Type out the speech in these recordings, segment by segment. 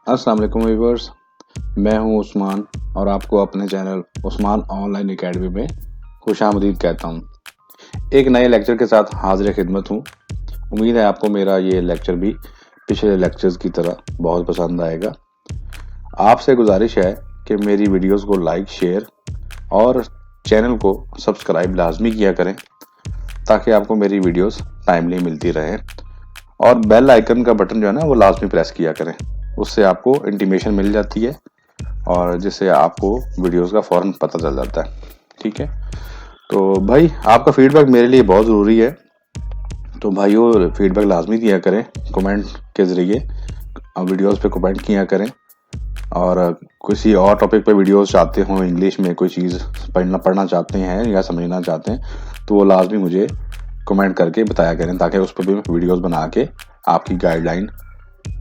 السلام علیکم ویورز، میں ہوں عثمان اور آپ کو اپنے channel Usman on line academy میں خوش آمدید کہتا ہوں۔ ایک نئے لیکچر کے ساتھ حاضر خدمت ہوں۔ امید ہے آپ کو میرا یہ لیکچر بھی پچھلے لیکچرز کی طرح بہت پسند آئے گا۔ آپ سے گزارش ہے کہ میری ویڈیوز کو لائک، شیئر اور چینل کو سبسکرائب لازمی کیا کریں تاکہ آپ کو میری ویڈیوز ٹائملی ملتی رہیں، اور بیل آئیکن کا بٹن جو ہے نا وہ لازمی پریس کیا کریں، اس سے آپ کو انٹیمیشن مل جاتی ہے اور جس سے آپ کو ویڈیوز کا فوراً پتہ چل جاتا ہے۔ ٹھیک ہے، تو بھائی آپ کا فیڈ بیک میرے لیے بہت ضروری ہے، تو بھائیو فیڈ بیک لازمی دیا کریں، کومنٹ کے ذریعے ویڈیوز پہ کومنٹ کیا کریں، اور کسی اور ٹاپک پہ ویڈیوز چاہتے ہوں، انگلش میں کوئی چیز پڑھنا چاہتے ہیں یا سمجھنا چاہتے ہیں تو وہ لازمی مجھے کمنٹ کر کے بتایا کریں تاکہ اس پہ بھی ویڈیوز بنا کے آپ کی گائیڈ لائن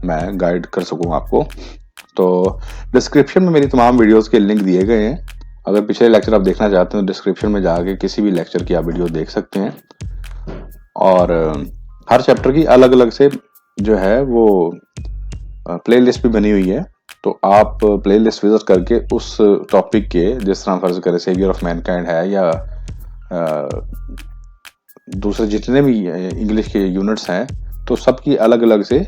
میں گائیڈ کر سکوں آپ کو۔ تو ڈسکرپشن میں میری تمام ویڈیوز کے لنک دیے گئے ہیں، اگر پچھلے لیکچر آپ دیکھنا چاہتے ہیں تو ڈسکرپشن میں جا کے کسی بھی لیکچر کی آپ ویڈیو دیکھ سکتے ہیں، اور ہر چیپٹر کی الگ الگ سے جو ہے وہ پلے لسٹ بھی بنی ہوئی ہے، تو آپ پلے لسٹ وزٹ کر کے اس ٹاپک کے، جس طرح فرض کرے سیویئر آف مین کائنڈ ہے یا دوسرے جتنے بھی انگلش کے یونٹس ہیں، تو سب کی الگ الگ سے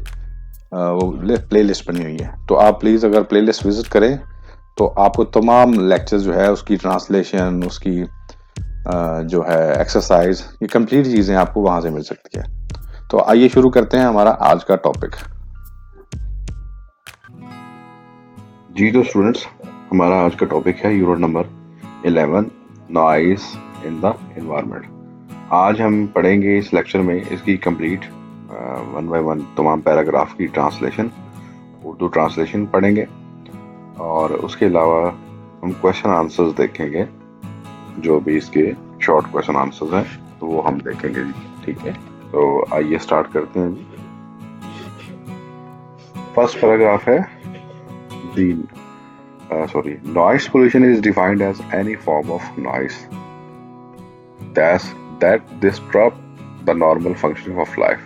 وہ پلے لسٹ بنی ہوئی ہے، تو آپ پلیز اگر پلے لسٹ وزٹ کریں تو آپ کو تمام لیکچر جو ہے اس کی ٹرانسلیشن، اس کی جو ہے ایکسرسائز، یہ کمپلیٹ چیزیں آپ کو وہاں سے مل سکتی ہے۔ تو آئیے شروع کرتے ہیں ہمارا آج کا ٹاپک۔ جی تو اسٹوڈنٹس، ہمارا آج کا ٹاپک ہے unit number 11، noise in the environment. آج ہم پڑھیں گے اس لیکچر میں اس کی کمپلیٹ 1 تمام پیراگراف کی ٹرانسلیشن، اردو ٹرانسلیشن پڑھیں گے، اور اس کے علاوہ ہم کویشچن آنسرز دیکھیں گے، جو بھی اس کے شارٹ کویشچن آنسرز ہیں تو وہ ہم دیکھیں گے جی۔ ٹھیک ہے، تو آئیے سٹارٹ کرتے ہیں جی۔ فرسٹ پیراگراف ہے noise pollution is defined as any form of noise that disrupt the normal functioning of life.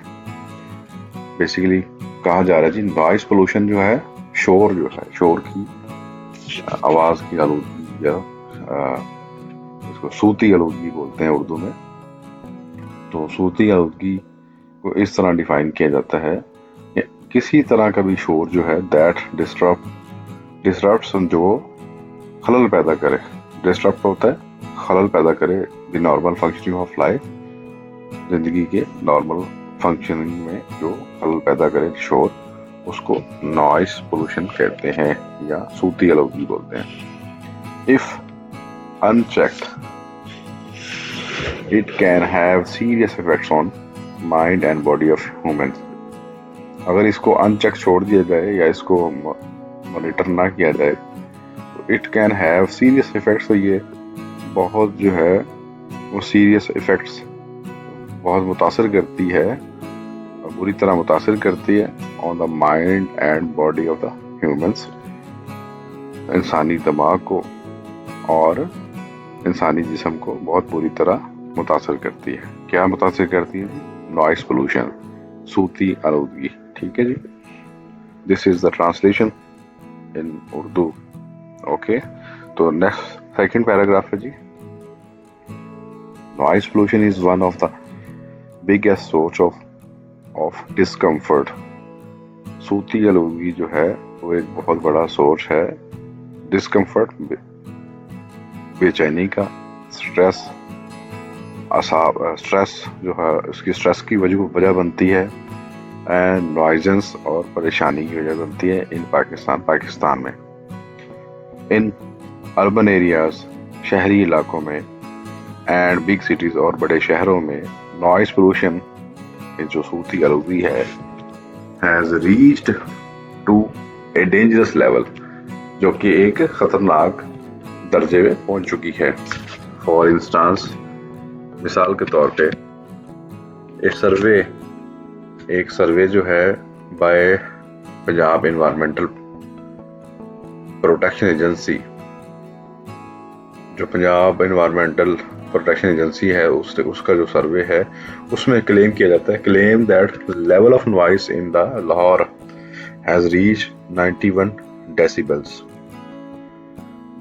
Basically کہا جا رہا ہے جی، نوائز پولوشن جو ہے، شور جو ہے، شور کی آواز کی آلودگی، یا اس کو صوتی آلودگی بولتے ہیں اردو میں، تو صوتی آلودگی کو اس طرح ڈیفائن کیا جاتا ہے کہ کسی طرح کا بھی شور جو ہے دیٹ ڈسرپٹس، جو خلل پیدا کرے، ڈسٹرپٹ ہوتا ہے خلل پیدا کرے the normal functioning of life, زندگی کے نارمل فنکشننگ میں جو خلل پیدا کرے شور، اس کو نوائز پولوشن کہتے ہیں یا صوتی آلودگی بولتے ہیں۔ If unchecked it can have serious effects on mind and body of humans۔ اگر اس کو انچیک چھوڑ دیا جائے یا اس کو مانیٹر نہ کیا جائے تو it can have serious effects, تو یہ بہت جو ہے وہ سیریس افیکٹس بہت متاثر کرتی ہے، بری طرح متاثر کرتی ہے on the mind and body of the humans, انسانی دماغ کو اور انسانی جسم کو بہت بری طرح متاثر کرتی ہے۔ کیا متاثر کرتی ہے؟ نوائز پولوشن، صوتی آلودگی۔ ٹھیک ہے جی، this is the translation in Urdu. Okay, تو نیکسٹ سیکنڈ پیراگراف ہے جی۔ Noise pollution is one of the biggest source of discomfort. صوتی آلودگی جو ہے وہ ایک بہت بڑا سورس ہے ڈسکمفرٹ، بے چینی کا، اسٹریس جو ہے اس کی اسٹریس کی وجہ بنتی ہے، اینڈ نوائزنس اور پریشانی کی وجہ بنتی ہے ان پاکستان میں۔ ان اربن ایریاز، شہری علاقوں میں، اینڈ بگ سٹیز اور بڑے شہروں میں، نوائز پولوشن جو صوتی آلودگی ہے has reached to a dangerous level, جو کہ ایک خطرناک درجے میں پہنچ چکی ہے۔ فار انسٹانس، مثال کے طور پہ، ایک سروے جو ہے by Punjab environmental protection agency, جو پنجاب انوائرمنٹل پروٹیکشن ایجنسی ہے، اس کا جو سروے ہے اس میں کلیم کیا جاتا ہے، claim that level of noise in the Lahore has reached 91 decibels.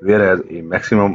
Whereas a maximum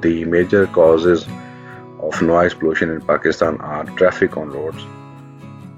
The major causes of noise pollution in Pakistan are traffic on roads.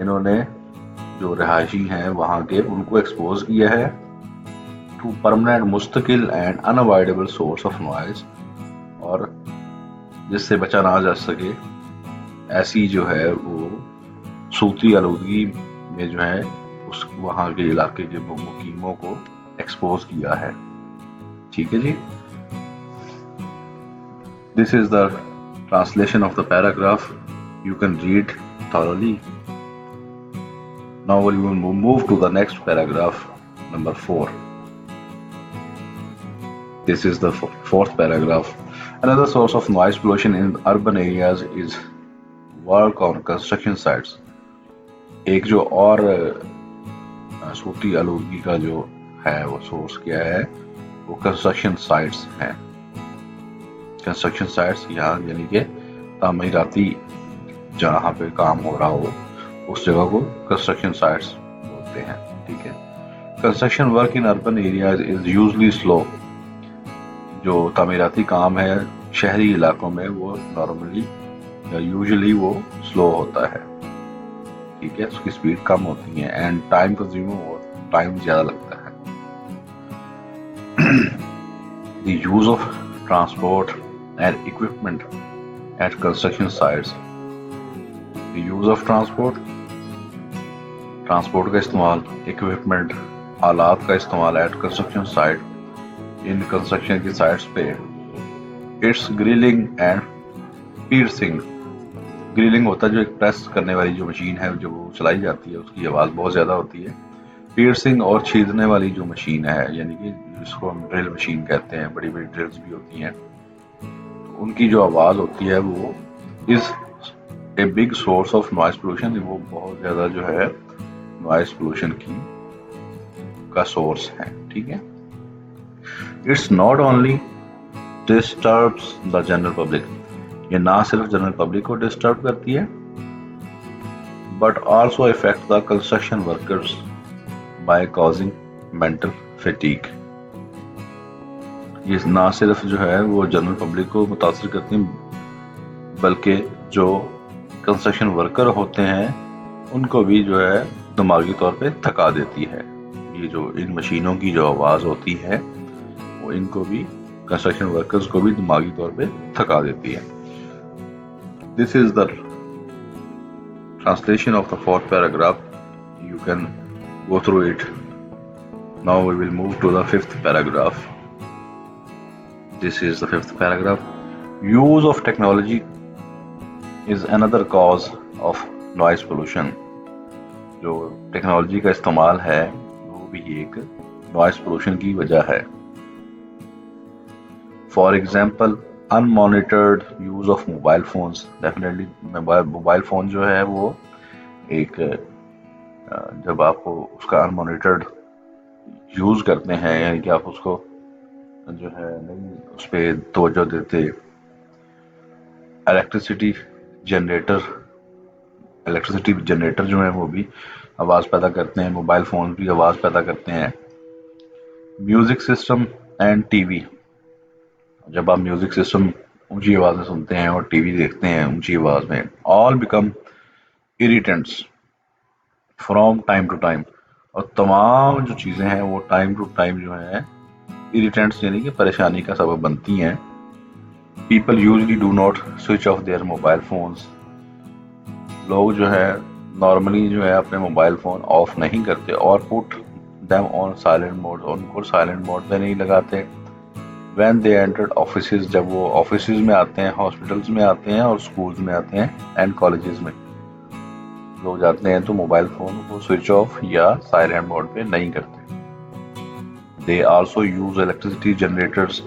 انہوں نے جو رہائشی ہیں وہاں کے ان کو ایکسپوز کیا ہے ٹو پرماننٹ مستقل and unavoidable source of noise, اور جس سے بچا نہ جا سکے ایسی جو ہے وہ صوتی آلودگی میں جو ہے اس وہاں کے علاقے کے مقیموں کو ایکسپوز کیا ہے. ٹھیک ہے جی. This is the translation of the paragraph. You can read thoroughly. Now we will move to the next paragraph, number 4. This is the fourth paragraph. Another source of noise pollution in urban areas is work on construction sites. ایک جو اور صوتی آلودگی کا جو ہے وہ source کیا ہے، وہ کنسٹرکشن سائٹس ہیں. کنسٹرکشن سائٹس یہاں یعنی کہ تعمیراتی جہاں پہ کام ہو رہا ہو اس جگہ کو کنسٹرکشن سائٹس بولتے ہیں. ٹھیک ہے. Construction work in urban areas is usually slow. جو تعمیراتی کام ہے شہری علاقوں میں وہ نارملی یا یوزلی وہ سلو ہوتا ہے. ٹھیک ہے. اس کی سپیڈ کم ہوتی ہے اینڈ ٹائم کنزیومنگ اور ٹائم زیادہ لگتا ہے. The use of transport and equipment at construction sites. The use of transport کا استعمال، equipment آلات کا استعمال at construction site in construction کی سائٹس پہ. It's grilling and piercing. گریلنگ ہوتا ہے جو ایک پریس کرنے والی جو مشین ہے جو وہ چلائی جاتی ہے اس کی آواز بہت زیادہ ہوتی ہے. پیئرسنگ اور چھیدنے والی جو مشین ہے یعنی کہ جس کو ہم ڈرل مشین کہتے ہیں، بڑی بڑی ڈرلز بھی ہوتی ہیں، ان کی جو آواز ہوتی ہے وہ is a big source of noise pollution. وہ بہت زیادہ جو ہے نوائز پولوشن کا سورس ہے. ٹھیک ہے. It's not only disturbs the general public. یہ نہ صرف جنرل پبلک کو ڈسٹرب کرتی ہے but also affect the construction workers by causing mental fatigue. یہ نہ صرف جو ہے وہ جنرل پبلک کو متاثر کرتی ہیں بلکہ جو کنسٹرکشن ورکر ہوتے ہیں ان کو بھی جو ہے دماغی طور پہ تھکا دیتی ہے. یہ جو ان مشینوں کی جو آواز ہوتی ہے وہ ان کو بھی کنسٹرکشن ورکرز کو بھی دماغی طور پہ تھکا دیتی ہے. This is the translation of the fourth paragraph. You can go through it. Now we will move to the fifth paragraph. This is the fifth paragraph. Use of technology is another cause of noise pollution. جو technology کا استعمال ہے وہ بھی ایک noise pollution کی وجہ ہے. For example, unmonitored use of mobile phones. Definitely mobile phone جو ہے وہ ایک جب آپ اس کا انمانیٹرڈ یوز کرتے ہیں یعنی کہ آپ اس کو جو ہے نہیں اس پہ توجہ دیتے. الیکٹریسٹی جنریٹر جو ہیں وہ بھی آواز پیدا کرتے ہیں، موبائل فون بھی آواز پیدا کرتے ہیں. Music system and T V. جب آپ میوزک سسٹم اونچی آواز میں سنتے ہیں اور ٹی وی دیکھتے ہیں اونچی آواز میں، all become irritants from time to time. اور تمام جو چیزیں ہیں وہ ٹائم ٹو ٹائم جو ہیں اریٹنٹس یعنی کہ پریشانی کا سبب بنتی ہیں. People usually do not switch off their mobile phones. لوگ جو ہے نارملی جو ہے اپنے موبائل فون آف نہیں کرتے اور put them on silent mode, ان کو سائلنٹ موڈ پہ نہیں لگاتے. when they entered offices. جب وہ آفیسز میں آتے ہیں، ہاسپٹلز میں آتے ہیں اور اسکولز میں آتے ہیں اینڈ کالجز میں لوگ جاتے ہیں تو موبائل فون کو سوئچ آف یا سائلنٹ موڈ پہ نہیں کرتے. they also use electricity generators.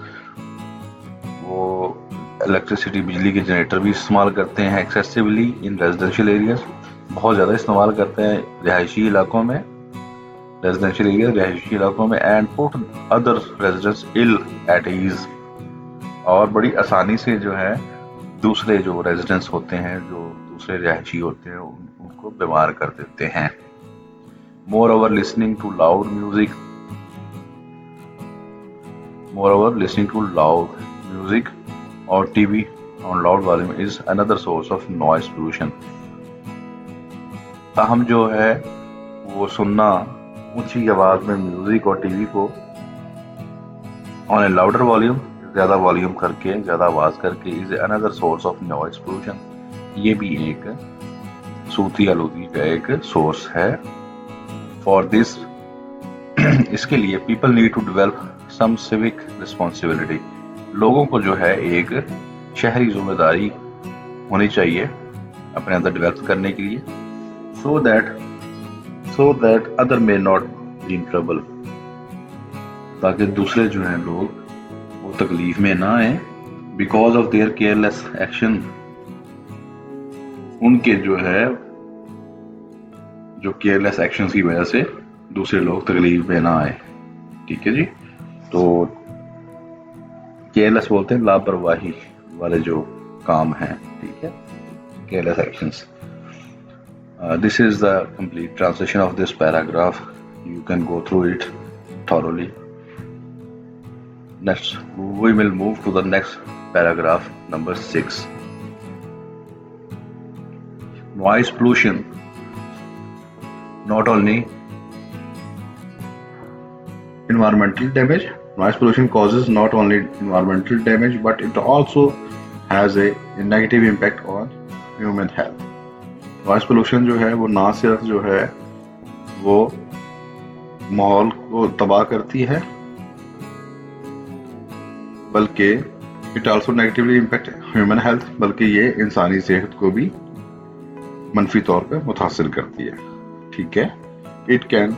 وہ الیکٹریسٹی بجلی کے جنریٹر بھی استعمال کرتے ہیں excessively in residential areas. بہت زیادہ استعمال کرتے ہیں رہائشی علاقوں میں، رہائشی علاقوں میں and put other residents ill at ease. اور بڑی آسانی سے جو ہے دوسرے جو ریزیڈنٹس ہوتے ہیں، جو دوسرے رہائشی ہوتے ہیں، ان کو بیمار کر دیتے ہیں. moreover listening to loud music or TV on loud volume is another source of noise pollution. تاہم جو ہے وہ سننا اونچی آواز میں میوزک اور ٹی وی کو آن اے لاؤڈر والیوم، زیادہ والیوم کر کے، زیادہ آواز کر کے، از اندر سورس آف نوائز پولوشن، یہ بھی ایک صوتی آلودگی کا ایک سورس ہے. فار دس اس کے لیے people need to develop some civic responsibility, لوگوں کو جو ہے ایک شہری ذمہ داری ہونی چاہیے اپنے اندر ڈیولپ کرنے کے لیے، so that other may not be in trouble، تاکہ دوسرے جو ہیں لوگ وہ تکلیف میں نہ آئیں. Because of their careless action, ان کے جو کیئرلیس ایکشن کی وجہ سے دوسرے لوگ تکلیف میں نہ آئے. ٹھیک ہے جی، تو کیئرلیس بولتے ہیں لاپرواہی والے جو کام ہیں. ٹھیک ہے، careless actions. This is the complete translation of this paragraph. You can go through it thoroughly. Next, we will move to the next paragraph, number 6. Noise pollution not only environmental damage. Noise pollution causes not only environmental damage, but it also has a negative impact on human health. Noise pollution جو ہے وہ نہ صرف جو ہے وہ ماحول کو تباہ کرتی ہے، بلکہ it also negatively impact human health, بلکہ یہ انسانی صحت کو بھی منفی طور پہ متاثر کرتی ہے. ٹھیک ہے، اٹ کین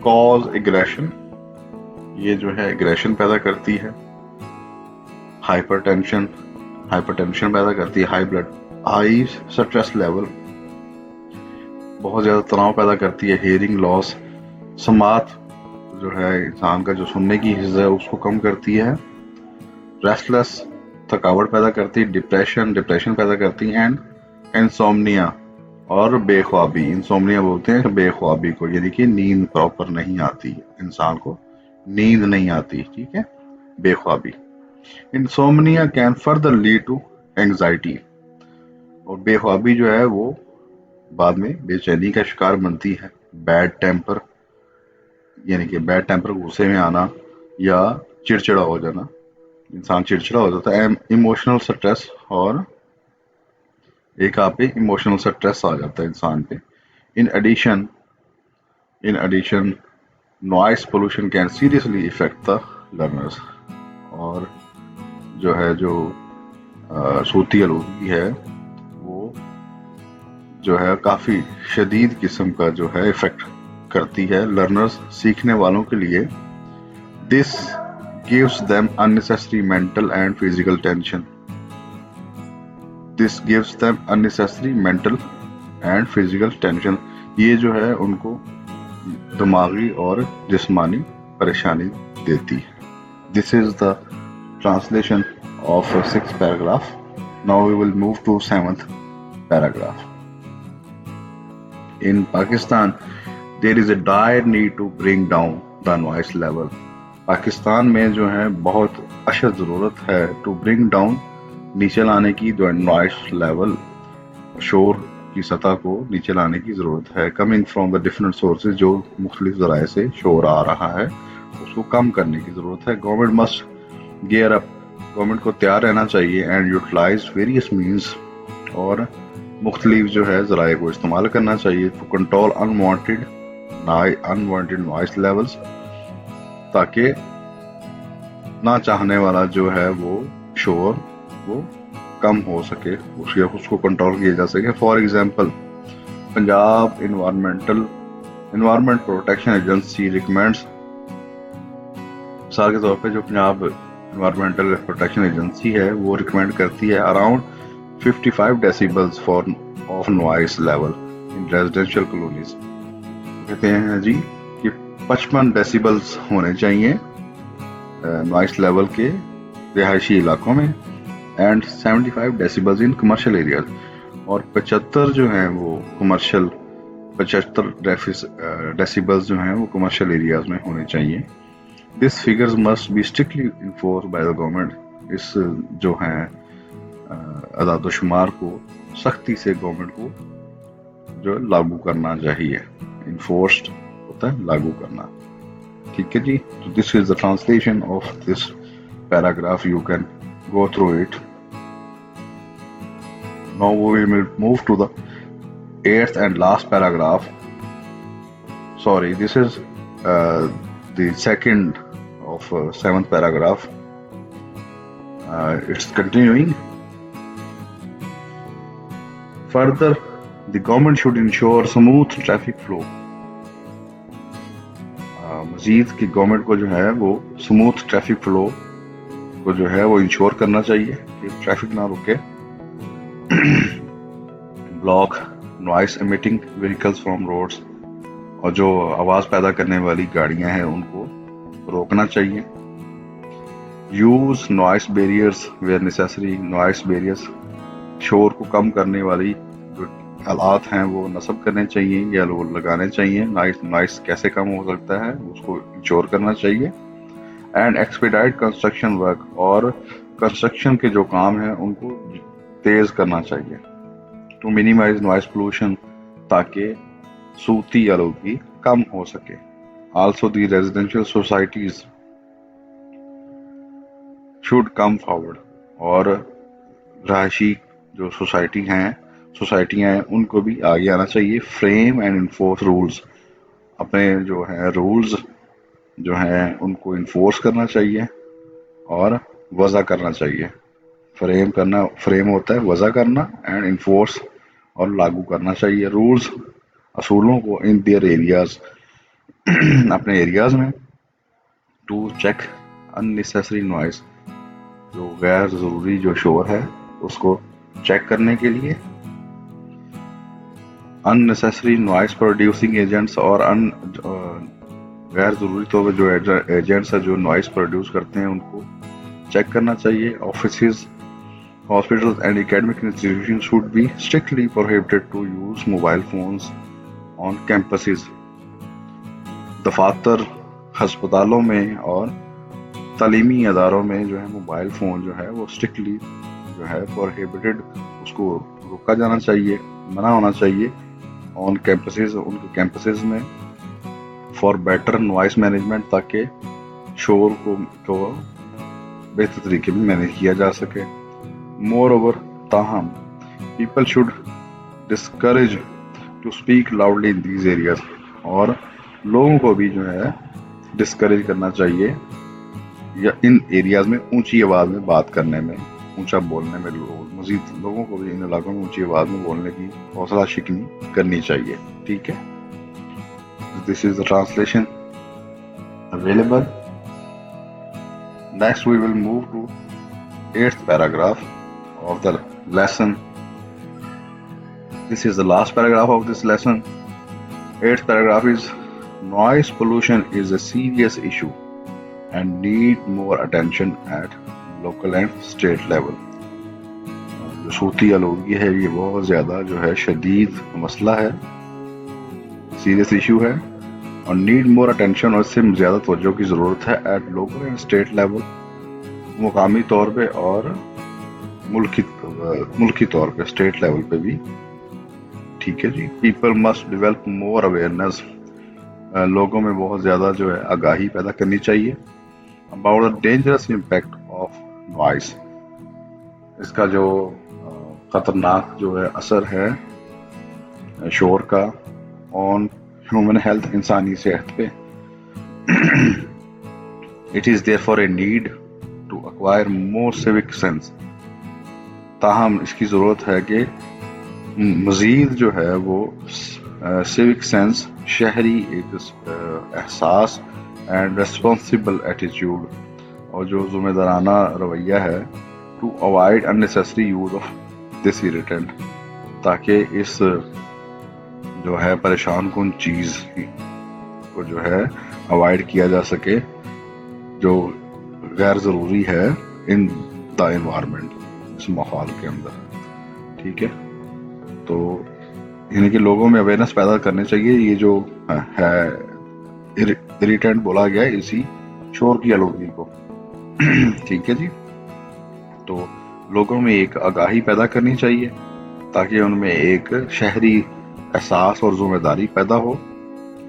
کاز ایگریشن، یہ جو ہے ایگریشن پیدا کرتی ہے، ہائپر ٹینشن پیدا کرتی ہے، ہائی سٹریس لیول، بہت زیادہ تناؤ پیدا کرتی ہے، ہیئرنگ لاس، سماعت جو ہے انسان کا جو سننے کی حصہ ہے اس کو کم کرتی ہے، ریسٹلیس تھکاوٹ پیدا کرتی ہے، ڈپریشن پیدا کرتی ہے، اینڈ انسومنیا اور بے خوابی. انسومنیا بولتے ہیں بے خوابی کو، یعنی کہ نیند پراپر نہیں آتی، انسان کو نیند نہیں آتی. ٹھیک ہے، بے خوابی. Insomnia can further lead to anxiety, اور بے خوابی جو ہے وہ بعد میں بے چینی کا شکار بنتی ہے. بیڈ ٹیمپر، یعنی کہ بیڈ ٹیمپر غصے میں آنا یا چڑچڑا ہو جانا، انسان چڑچڑا ہو جاتا ہے. ایموشنل سٹریس، اور ایک آپ پہ ایموشنل سٹریس آ جاتا ہے انسان پہ. In addition noise pollution can seriously effect the learners, اور جو ہے جو صوتی آلودگی ہے وہ جو ہے کافی شدید قسم کا جو ہے افیکٹ کرتی ہے لرنرز، سیکھنے والوں کے لیے. دس gives them unnecessary mental and physical tension. یہ جو ہے ان کو دماغی اور جسمانی پریشانی دیتی ہے. This is the translation of 6th paragraph. Now we will move to 7th paragraph. In Pakistan, there is a dire need to bring down the noise level. Pakistan میں جو ہے بہت اشد ضرورت ہے ٹو برنگ ڈاؤن، نیچے لانے کی، جو نوائز لیول، شور کی سطح کو نیچے لانے کی ضرورت ہے. Coming from the different sources, جو مختلف ذرائع سے شور آ رہا ہے اس کو کم کرنے کی ضرورت ہے. Government must gear up, government کو تیار رہنا چاہیے، اینڈ یوٹیلائز ویریس مینس، اور مختلف جو ہے ذرائع کو استعمال کرنا چاہیے to control unwanted noise levels, تاکہ نہ چاہنے والا جو ہے وہ شور وہ کم ہو سکے، اس کو کنٹرول کیا جا سکے. For example, Punjab environment protection agency recommends, مثال کے طور پہ جو پنجاب انوائرمنٹل پروٹیکشن ایجنسی ہے وہ ریکمینڈ کرتی ہے around 55 decibels of noise level in residential colonies. کہتے ہیں جی کہ 55 ڈیسیبلز ہونے چاہیے نوائز لیول کے رہائشی علاقوں میں، اینڈ 75 ڈیسیبلز ان کمرشل ایریاز، اور 75 جو ہیں وہ 75 ڈیسیبلز جو ہیں وہ کمرشل ایریاز میں ہونے چاہیے. This figures must be strictly enforce by the government. اس جو ہیں اعداد و شمار کو سختی سے گورنمنٹ کو جو لاگو کرنا چاہیے. انفورسڈ ہوتا ہے لاگو کرنا. ٹھیک ہے جی. تو this is the translation of this paragraph. You can go through it. Now we will move to the 8th and last paragraph. Sorry, this is the second of 7th paragraph. It's continuing. Further, the government should ensure smooth traffic flow. مزید کہ government کو جو ہے وہ smooth traffic flow کو جو ہے وہ انشور کرنا چاہیے کہ ٹریفک نہ رکے. Block noise emitting vehicles from roads, اور جو آواز پیدا کرنے والی گاڑیاں ہیں ان کو روکنا چاہیے. Use Noise barriers where necessary. Noise barriers شور کو کم کرنے والی جو آلات ہیں وہ نصب کرنے چاہیے یا وہ لگانے چاہیے. نوائس کیسے کم ہو سکتا ہے اس کو انشور کرنا چاہیے. اینڈ ایکسپیڈائٹ کنسٹرکشن ورک, اور کنسٹرکشن کے جو کام ہیں ان کو تیز کرنا چاہیے. ٹو مینیمائز نوائز پولوشن, تاکہ صوتی آلودگی کم ہو سکے. Also the residential societies should come forward, اور رہائشی جو سوسائٹیاں ہیں ان کو بھی آگے آنا چاہیے. فریم اینڈ انفورس رولز, اپنے جو ہیں رولز جو ہیں ان کو انفورس کرنا چاہیے اور وضع کرنا چاہیے. فریم ہوتا ہے وضع کرنا, اینڈ انفورس اور لاگو کرنا چاہیے. رولز اصولوں کو ان دیئر ایریاز, اپنے ایریاز میں. To check unnecessary noise, جو غیر ضروری جو شور ہے اس کو چیک کرنے کے لیے. ان نیسیسری نوائز پروڈیوسنگ ایجنٹس, اور غیر ضروری طور پہ جو ایجنٹس ہیں جو نوائز پروڈیوس کرتے ہیں ان کو چیک کرنا چاہیے. Offices, hospitals and academic institutions should be strictly prohibited to use mobile phones on campuses. دفاتر, ہسپتالوں میں اور تعلیمی اداروں میں جو ہے موبائل فون جو ہے وہ اسٹرکٹلی جو ہے prohibited, اس کو روکا جانا چاہیے, منع ہونا چاہیے. آن کیمپسز, ان کے کیمپسز میں. فار بیٹر نوائس مینجمنٹ, تاکہ شور کو بہتر طریقے میں مینیج کیا جا سکے. Moreover, تاہم people should discourage to speak loudly in these areas, اور لوگوں کو بھی جو ہے ڈسکریج کرنا چاہیے یا ان ایریاز میں اونچی آواز میں بات کرنے میں, اونچا بولنے میں. مزید لوگوں کو بھی ان علاقوں میں اونچی آواز میں بولنے کی حوصلہ شکنی کرنی چاہیے. ٹھیک ہے. This is the translation available. Next we will move to 8th paragraph of the lesson. This is the last paragraph of this lesson. 8th paragraph is noise pollution is a serious issue and need more attention at local and state level. جو صوتی آلودگی ہے یہ بہت زیادہ جو ہے شدید مسئلہ ہے, سیریس ایشو ہے, اور نیڈ مور اٹینشن, اور اس سے زیادہ توجہ کی ضرورت ہے. At local and state level, مقامی طور پہ اور ملکی طور پہ, اسٹیٹ لیول پہ بھی. ٹھیک ہے جی. People must develop more awareness, لوگوں میں بہت زیادہ جو ہے آگاہی پیدا کرنی چاہیے. About the dangerous impact of noise, اس کا جو خطرناک جو ہے اثر ہے شور کا آن ہیومن ہیلتھ, انسانی صحت پہ. It is there for a need to acquire more civic sense, تاہم اس کی ضرورت ہے کہ مزید جو ہے وہ سیوک سینس, شہری ایک احساس, اینڈ ریسپانسبل ایٹیٹیوڈ, اور جو ذمہ دارانہ رویہ ہے. To avoid unnecessary use of this irritant, تاکہ اس جو ہے پریشان کن چیز کو جو ہے اوائڈ کیا جا سکے جو غیر ضروری ہے ان دا انوائرمنٹ, اس ماحول کے اندر. ٹھیک ہے. تو یعنی کہ لوگوں میں اویئرنیس پیدا کرنے چاہیے. یہ جو ہے اریٹینٹ بولا گیا ہے اسی شور کی آلودگی کو. ٹھیک ہے جی. تو لوگوں میں ایک آگاہی پیدا کرنی چاہیے تاکہ ان میں ایک شہری احساس اور ذمہ داری پیدا ہو،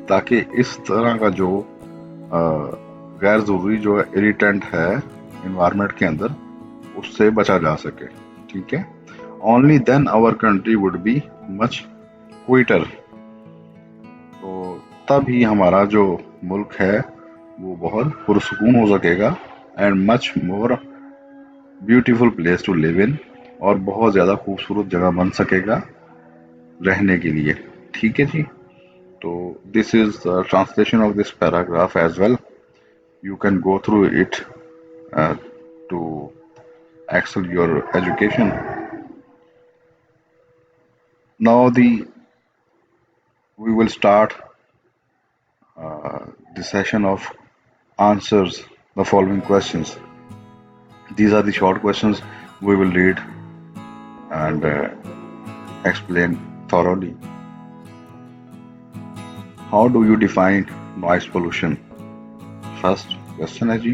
تاکہ اس طرح کا جو غیر ضروری جو اریٹنٹ ہے انوائرمنٹ کے اندر اس سے بچا جا سکے. ٹھیک ہے. Only then our country would be much quieter. تو تب ہی ہمارا جو ملک ہے وہ بہت پرسکون ہو سکے گا and much more beautiful place to live in, اور بہت زیادہ خوبصورت جگہ بن سکے گا رہنے کے لیے. ٹھیک ہے جی. تو this is translation of this paragraph as well. You can go through it to excel your education. Now we will start the session of answers the following questions. These are the short questions we will read and explain thoroughly. How do you define noise pollution? First question ہے جی.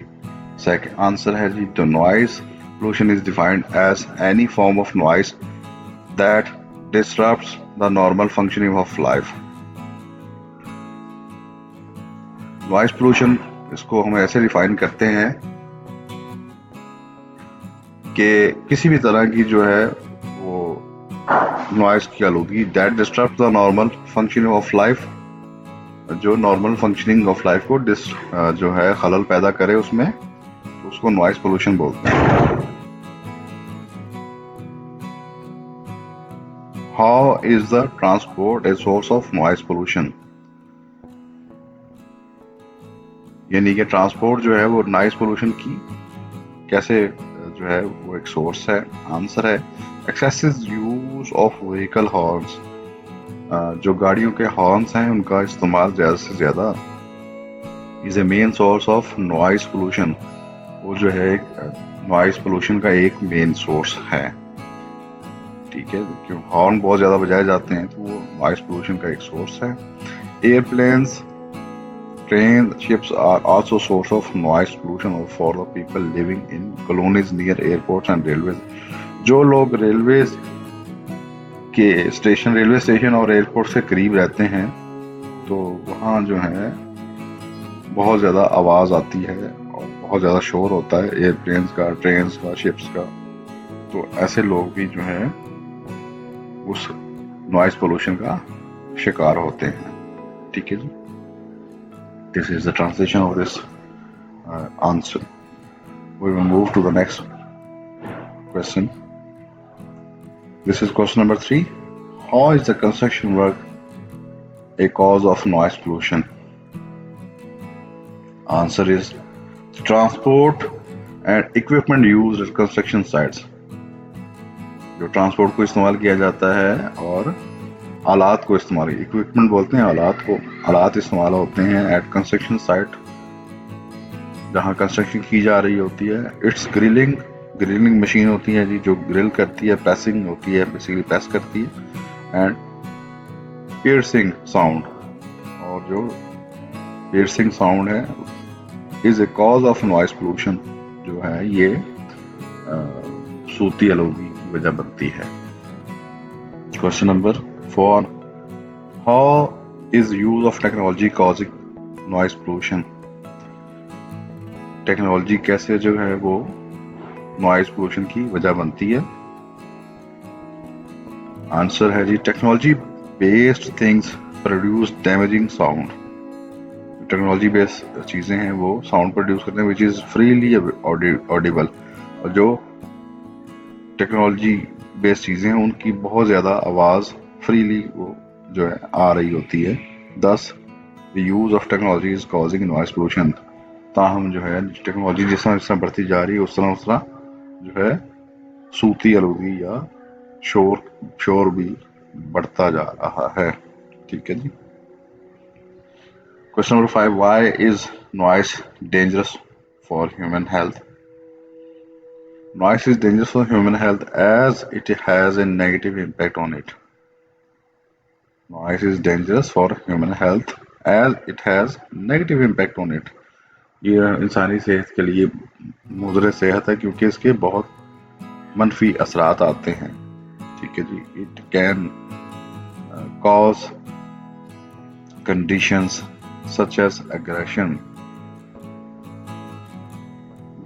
Second answer ہے جی, the noise pollution is defined as any form of noise that disrupts the normal functioning of life. Noise pollution اس کو ہم ایسے define کرتے ہیں کہ کسی بھی طرح کی جو ہے وہ نوائز کی آلودگی that disrupts the normal functioning of life, جو نارمل فنکشننگ آف لائف کو جو ہے خلل پیدا کرے اس میں, اس کو نوائز پولوشن بولتے ہیں. How is the transport a source of noise pollution? یعنی کہ ٹرانسپورٹ جو ہے وہ نوائز پولوشن کی کیسے جو ہے وہ ایک سورس ہے. آنسر ہے excessive use of vehicle horns. جو گاڑیوں کے ہارنس ہیں ان کا استعمال زیادہ سے زیادہ is a main source of noise pollution. وہ جو ہے نوائز پولوشن کا ایک مین سورس ہے. ٹھیک ہے, کیوں ہارن بہت زیادہ بجائے جاتے ہیں تو وہ نوائز پولوشن کا ایک سورس ہے. Airplanes, train, ships are also source of noise pollution for the people living in colonies near airports and railways. جو لوگ ریلویز کے اسٹیشن, ریلوے اسٹیشن اور ایئرپورٹ سے قریب رہتے ہیں تو وہاں جو ہے بہت زیادہ آواز آتی ہے اور بہت زیادہ شور ہوتا ہے ایئر پلینز کا, ٹرینز کا, شپس کا. تو ایسے لوگ بھی جو ہیں اس نوائز پولوشن کا شکار ہوتے ہیں. ٹھیک ہے جی. This is the translation of this answer. We will move to the next question. This is question number 3. How is the construction work a cause of noise pollution? Answer is transport and equipment used at construction sites. جو transport کو استعمال کیا جاتا ہے اور آلات کو استعمال, اکوپمنٹ بولتے ہیں آلات کو, آلات استعمال ہوتے ہیں ایٹ کنسٹرکشن سائٹ جہاں کنسٹرکشن کی جا رہی ہوتی ہے. اٹس گرلنگ مشین ہوتی ہے جی جو گرل کرتی ہے, پریسنگ ہوتی ہے, بیسیکلی پریس کرتی ہے, اینڈ پیئرسنگ ساؤنڈ, اور جو پیئرسنگ ساؤنڈ ہے is a cause of noise pollution, جو ہے یہ صوتی آلودگی کی وجہ بنتی ہے. Question number 4. How is use of technology causing noise pollution? Technology کیسے جو ہے وہ نوائز پولوشن کی وجہ بنتی ہے؟ آنسر ہے جی technology based things produce damaging sound. Technology based چیزیں ہیں وہ ساؤنڈ پروڈیوس کرتے ہیں وچ از فریلی آڈیبل, اور جو ٹیکنالوجی بیسڈ چیزیں ہیں ان کی بہت زیادہ آواز فریلی وہ جو ہے آ رہی ہوتی ہے. thus the use of technology is causing noise pollution. تاہم جو ہے ٹیکنالوجی جس طرح بڑھتی جا رہی ہے اس طرح جو ہے صوتی آلودگی یا شور بھی بڑھتا جا رہا ہے. ٹھیک ہے جی. Question number 5. Why is noise dangerous for human health? Noise is dangerous for human health as it has a negative impact on it. Noise is dangerous for human health as it has negative impact on it. یہ انسانی صحت کے لیے مضر صحت ہے کیونکہ اس کے بہت منفی اثرات آتے ہیں. ٹھیک ہے جی. It can cause, conditions such as aggression.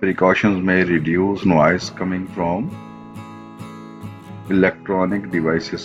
precautions may reduce noise coming from electronic devices?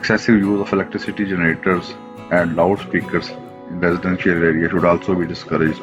Excessive use of electricity generators and loudspeakers in residential area should also be discouraged.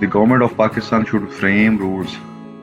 The government of Pakistan should frame rules.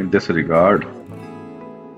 in this regard,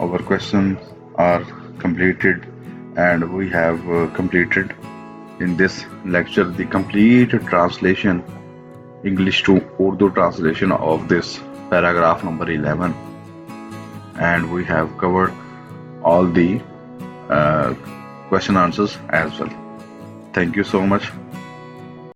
our questions are completed, and we have completed in this lecture the complete translation, English to Urdu translation of this paragraph number 11, and we have covered all the question answers as well. Thank you so much.